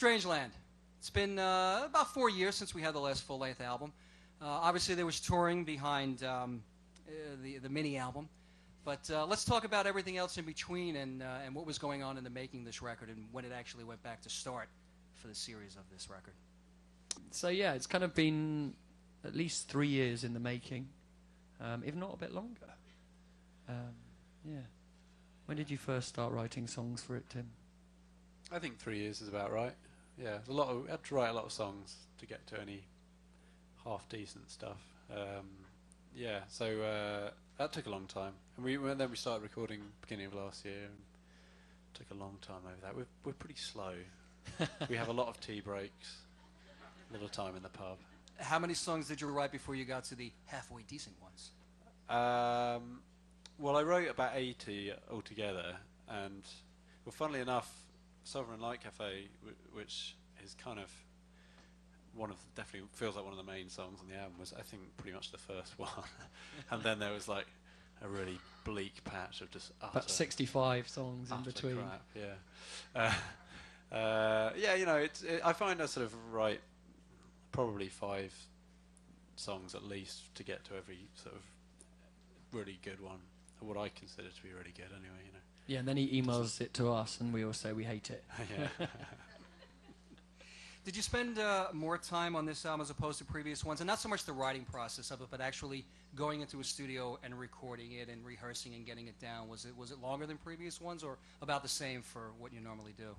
Strangeland. It's been about 4 years since we had the last full-length album. Obviously, there was touring behind the mini album, but let's talk about everything else in between and what was going on in the making of this record and when it actually went back to start for the series of this record. So yeah, it's kind of been at least 3 years in the making, if not a bit longer. Yeah. When did you first start writing songs for it, Tim? I think 3 years is about right. Yeah, we had to write a lot of songs to get to any half decent stuff. Yeah, so that took a long time, and then we started recording beginning of last year. And took a long time over that. We're pretty slow. We have a lot of tea breaks, little time in the pub. How many songs did you write before you got to the halfway decent ones? Well, I wrote about 80 altogether, and well, funnily enough, Sovereign Light Cafe, which is kind of definitely feels like one of the main songs on the album, was I think pretty much the first one. And then there was like a really bleak patch of just about 65 songs in between. Crap, yeah. Yeah, you know, I find I sort of write probably 5 songs at least to get to every sort of really good one, or what I consider to be really good anyway, you know. Yeah, and then he emails it to us and we all say we hate it. Yeah. Did you spend more time on this album as opposed to previous ones? And not so much the writing process of it, but actually going into a studio and recording it and rehearsing and getting it down. Was it longer than previous ones, or about the same for what you normally do?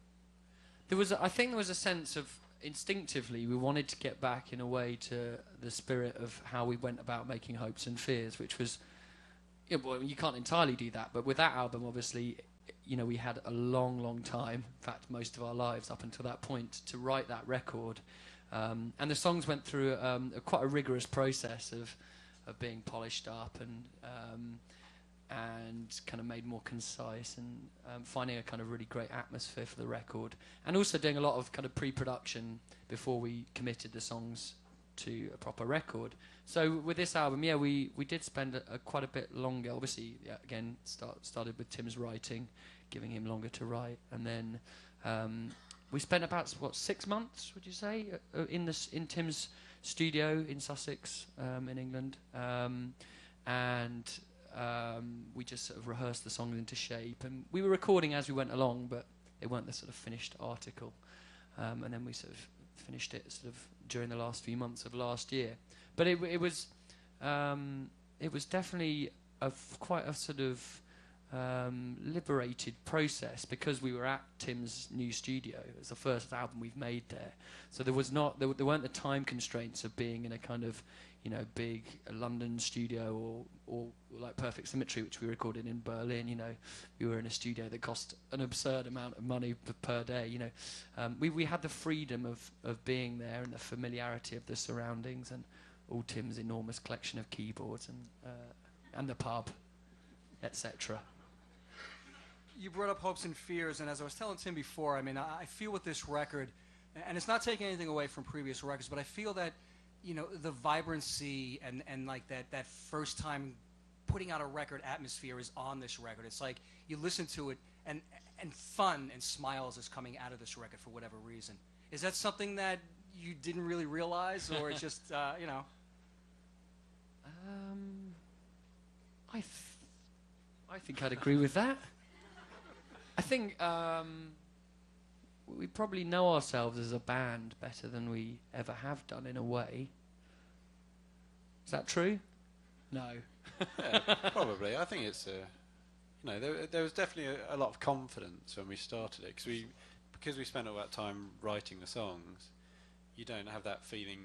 I think there was a sense of, instinctively, we wanted to get back in a way to the spirit of how we went about making Hopes and Fears, which was, yeah, well, you can't entirely do that, but with that album, obviously, you know, we had a long, long time, in fact, most of our lives up until that point, to write that record. And the songs went through quite a rigorous process of being polished up and kind of made more concise and finding a kind of really great atmosphere for the record. And also doing a lot of kind of pre-production before we committed the songs to a proper record. So with this album, yeah, we did spend quite a bit longer. Obviously, yeah, again, started with Tim's writing, giving him longer to write, and then we spent about 6 months, would you say, in Tim's studio in Sussex, in England, and we just sort of rehearsed the songs into shape, and we were recording as we went along, but they weren't the sort of finished article, and then we sort of finished it sort of during the last few months of last year. But it was definitely quite a sort of liberated process, because we were at Tim's new studio. It was the first album we've made there, so there weren't the time constraints of being in a kind of, you know, big London studio or like Perfect Symmetry, which we recorded in Berlin. You know, we were in a studio that cost an absurd amount of money per day. You know, we had the freedom of being there and the familiarity of the surroundings and all Tim's enormous collection of keyboards and the pub, etc. You brought up Hopes and Fears, and as I was telling Tim before, I mean, I feel with this record, and it's not taking anything away from previous records, but I feel that, you know, the vibrancy and like that first time putting out a record atmosphere is on this record. It's like you listen to it and fun and smiles is coming out of this record for whatever reason. Is that something that you didn't really realize, or it's just, you know? I think I'd agree with that. I think we probably know ourselves as a band better than we ever have done, in a way. Is that true? No. Yeah, probably. I think it's you know, there was definitely a lot of confidence when we started it, because we spent all that time writing the songs. You don't have that feeling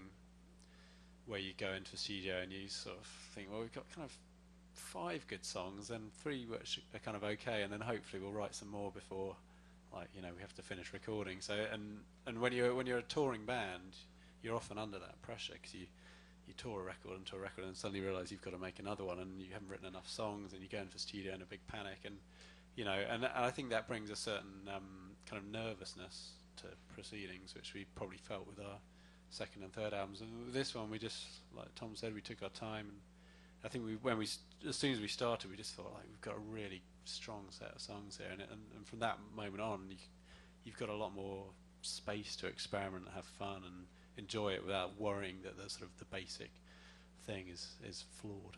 where you go into a studio and you sort of think, well, we've got kind of 5 good songs and 3 which are kind of okay, and then hopefully we'll write some more before, like, you know, we have to finish recording. So and when you're a touring band, you're often under that pressure, because you tour a record into a record and suddenly realise you've got to make another one, and you haven't written enough songs, and you go into the studio in a big panic, and you know, and I think that brings a certain kind of nervousness to proceedings, which we probably felt with our second and third albums. And with this one, we just, like Tom said, we took our time, and I think as soon as we started, we just thought, like, we've got a really strong set of songs here, and from that moment on, you've got a lot more space to experiment and have fun and enjoy it without worrying that the sort of the basic thing is flawed.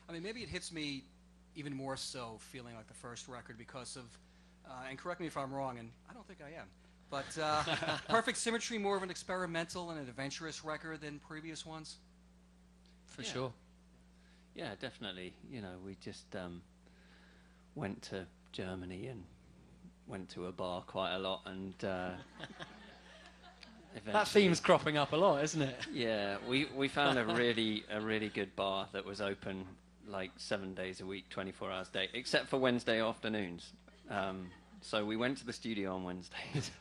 I mean, maybe it hits me even more so feeling like the first record because of, and correct me if I'm wrong, and I don't think I am, but Perfect Symmetry more of an experimental and an adventurous record than previous ones? For sure. Yeah, definitely. You know, we just went to Germany and went to a bar quite a lot, and That theme's cropping up a lot, isn't it? yeah, we found a really good bar that was open like 7 days a week, 24 hours a day, except for Wednesday afternoons. So we went to the studio on Wednesdays.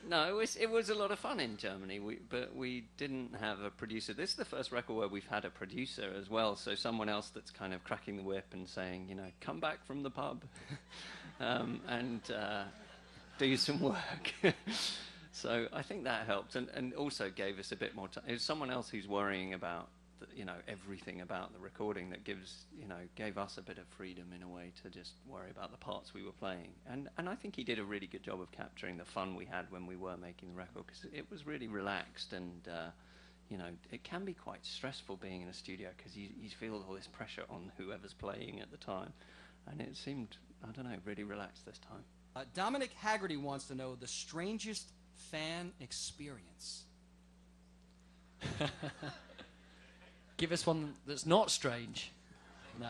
No, it was a lot of fun in Germany, but we didn't have a producer. This is the first record where we've had a producer as well, so someone else that's kind of cracking the whip and saying, you know, come back from the pub and do some work. So I think that helped, and also gave us a bit more time. It was someone else who's worrying about everything about the recording that gave us a bit of freedom in a way to just worry about the parts we were playing. And I think he did a really good job of capturing the fun we had when we were making the record, because it was really relaxed, and it can be quite stressful being in a studio because you feel all this pressure on whoever's playing at the time, and it seemed, I don't know, really relaxed this time. Dominic Haggerty wants to know the strangest fan experience. Give us one that's not strange. No.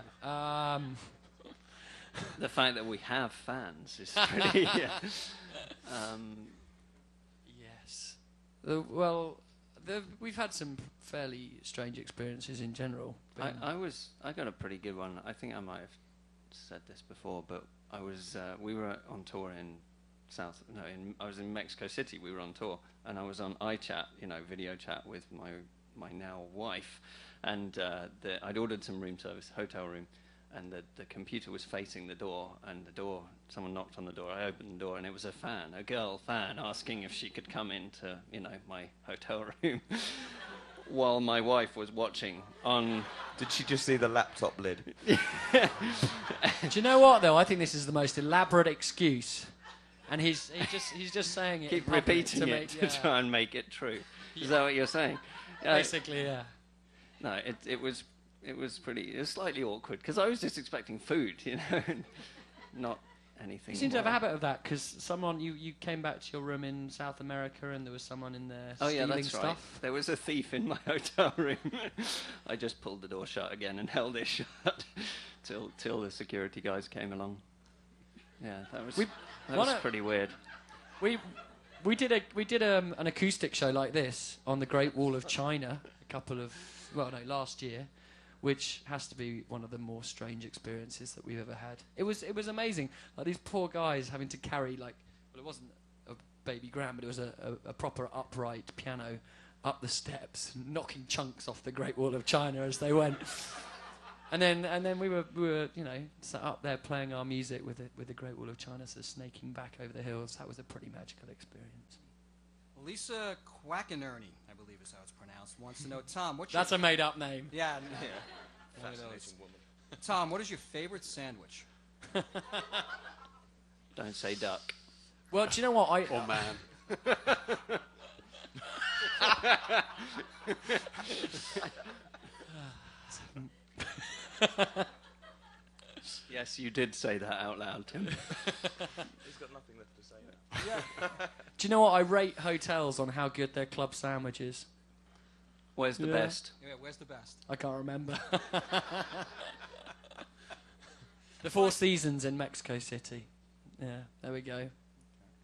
The fact that we have fans is pretty... Yes. We've had some fairly strange experiences in general. I got a pretty good one. I think I might have said this before, but we were on tour in I was in Mexico City. We were on tour, and I was on iChat, video chat with my now wife, and I'd ordered some room service, hotel room, and the computer was facing the door, and someone knocked on the door. I opened the door, and it was a girl fan, asking if she could come into, my hotel room, while my wife was watching on... Did she just see the laptop lid? Do you know what, though? I think this is the most elaborate excuse. And he's just saying it. Keep repeating it to try and make it true. Is that what you're saying? Basically, yeah. No, it was slightly awkward because I was just expecting food, not anything. You seem to have a habit of that because you came back to your room in South America and there was someone in there stealing stuff. Right. There was a thief in my hotel room. I just pulled the door shut again and held it shut till the security guys came along. Yeah, that was pretty weird. We did an acoustic show like this on the Great Wall of China last year, which has to be one of the more strange experiences that we've ever had. It was amazing. Like these poor guys having to carry it wasn't a baby grand, but it was a proper upright piano up the steps, knocking chunks off the Great Wall of China as they went. And then we were sat up there playing our music with the Great Wall of China, so snaking back over the hills. That was a pretty magical experience. Lisa Quackenerney, I believe is how it's pronounced, wants to know, Tom, That's a made-up name. Yeah. Fascinating woman. Tom, what is your favorite sandwich? Don't say duck. Well, do you know what? Or man. Yes, you did say that out loud, Tim. He's got nothing left to say now. Yeah. Do you know what? I rate hotels on how good their club sandwich is. Where's the best? Yeah, where's the best? I can't remember. The Four Seasons in Mexico City. Yeah, there we go.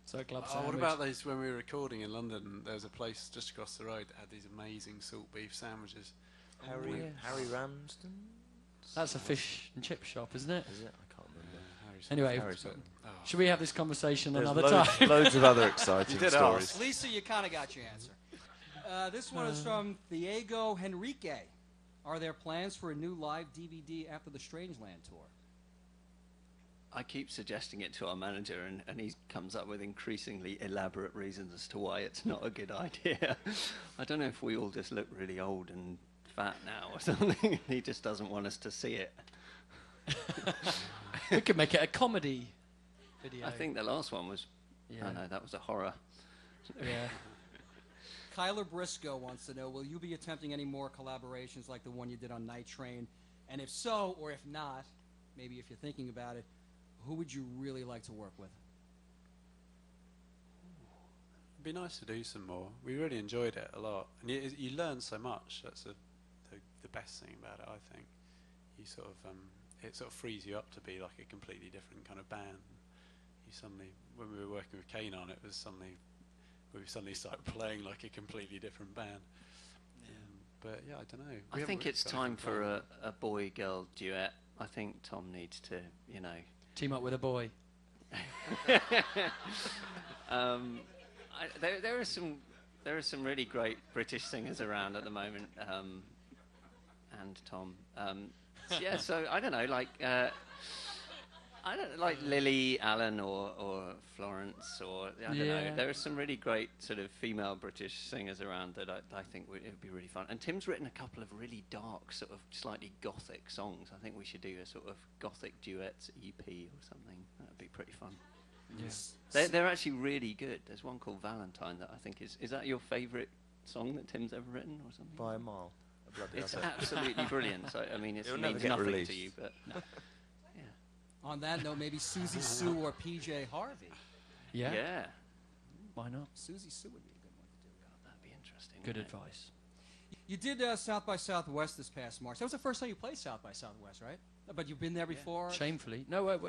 So club sandwich. What about those when we were recording in London? There was a place just across the road that had these amazing salt beef sandwiches. Harry Ramsden? That's a fish and chip shop, isn't it? Is it? I can't remember. Anyway, should we have this conversation There's another time? Loads of other exciting stories. Ask. Lisa, you kind of got your answer. This one is from Diego Henrique. Are there plans for a new live DVD after the Strangeland tour? I keep suggesting it to our manager, and he comes up with increasingly elaborate reasons as to why it's not a good idea. I don't know if we all just look really old and fat now or something. He just doesn't want us to see it. We could make it a comedy video. I think the last one was Yeah. Oh no, that was a horror. Yeah. Kyler Briscoe wants to know, will you be attempting any more collaborations like the one you did on Night Train? And if so, or if not, maybe if you're thinking about it, who would you really like to work with? It'd be nice to do some more. We really enjoyed it a lot, and you learn so much. That's the best thing about it, I think. You sort of it sort of frees you up to be like a completely different kind of band. You suddenly, when we were working with Keane on it, we suddenly started playing like a completely different band. But yeah, I don't know. I think it's time for a boy-girl duet. I think Tom needs to, Team up with a boy. There are some really great British singers around at the moment, and Tom. Yeah, so I don't know, like Lily Allen or Florence, or I don't know. There are some really great sort of female British singers around that I think it would be really fun. And Tim's written a couple of really dark, sort of slightly gothic songs. I think we should do a sort of gothic duets EP or something. That would be pretty fun. Yes. They're actually really good. There's one called Valentine that I think is that your favourite song that Tim's ever written or something? By a mile. It's absolutely brilliant. So I mean, it It'll never means get nothing released. to you, but On that note, maybe Susie Sue or PJ Harvey. Yeah. Why not? Susie Sue would be a good one to do. that'd be interesting. Good wouldn't it? advice. You did South by Southwest this past March. That was the first time you played South by Southwest, right? But you've been there before? Shamefully. No, have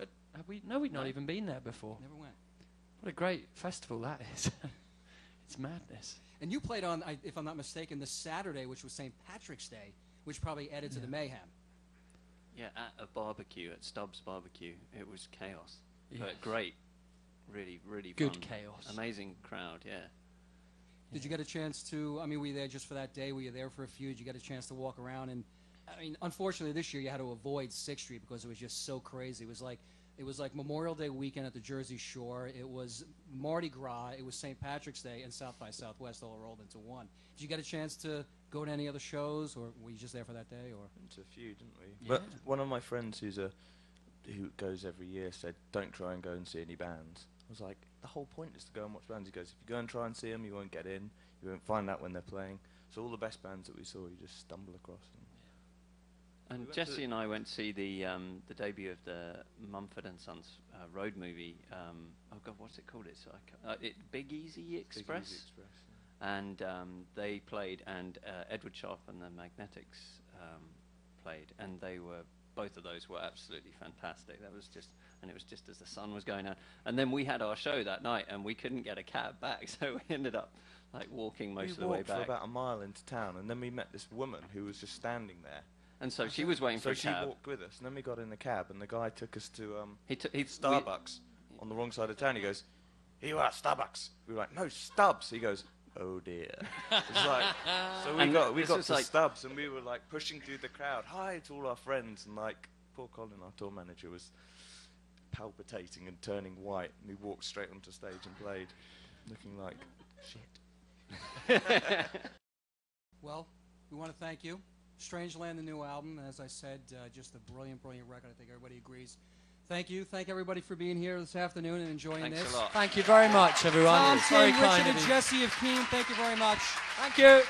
we? No, we've not even been there before. Never went. What a great festival that is. It's madness. And you played on, if I'm not mistaken, the Saturday, which was St. Patrick's Day, which probably added to the mayhem. Yeah, at a barbecue, at Stubbs Barbecue. It was chaos. Yeah. But great. Really, really Good fun. chaos. Amazing crowd, yeah. Did you get a chance to, were you there just for that day? Were you there for a few? Did you get a chance to walk around? And, unfortunately this year you had to avoid 6th Street because it was just so crazy. It was like Memorial Day weekend at the Jersey Shore. It was Mardi Gras. It was St. Patrick's Day and South by Southwest all rolled into one. Did you get a chance to go to any other shows, or were you just there for that day? Or Went to a few, didn't we? Yeah. But one of my friends who goes every year said, don't try and go and see any bands. I was like, the whole point is to go and watch bands. He goes, if you go and try and see them, you won't get in. You won't find out when they're playing. So all the best bands that we saw, you just stumble across. And went Jesse to- and I went to see the debut of the Mumford and Sons road movie. Oh God, what's it called? It's like Big Easy Express. Big Easy Express, And they played, and Edward Sharp and the Magnetics played, and both of those were absolutely fantastic. It was just as the sun was going down, and then we had our show that night, and we couldn't get a cab back, so we ended up like walking most of the way We walked for back. about a mile into town, and then we met this woman who was just standing there. And so she was waiting for So a she cab. walked with us, and then we got in the cab, and the guy took us to He Starbucks on the wrong side of town. He goes, "Here you are, Starbucks." We were like, "No, Stubbs." He goes, "Oh dear." It's like, so we And got this was to like- Stubbs, and we were like pushing through the crowd, hi to all our friends, and like poor Colin, our tour manager, was palpitating and turning white, and we walked straight onto stage and played, looking like shit. well, we want to thank you. Strangeland, the new album, as I said, just a brilliant, brilliant record. I think everybody agrees. Thank you. Thank everybody for being here this afternoon and enjoying Thanks this. a lot. Thank you very much, everyone. Tom, It's very Tim, kind Richard, of and you. Jesse of Keane, thank you very much. Thank you.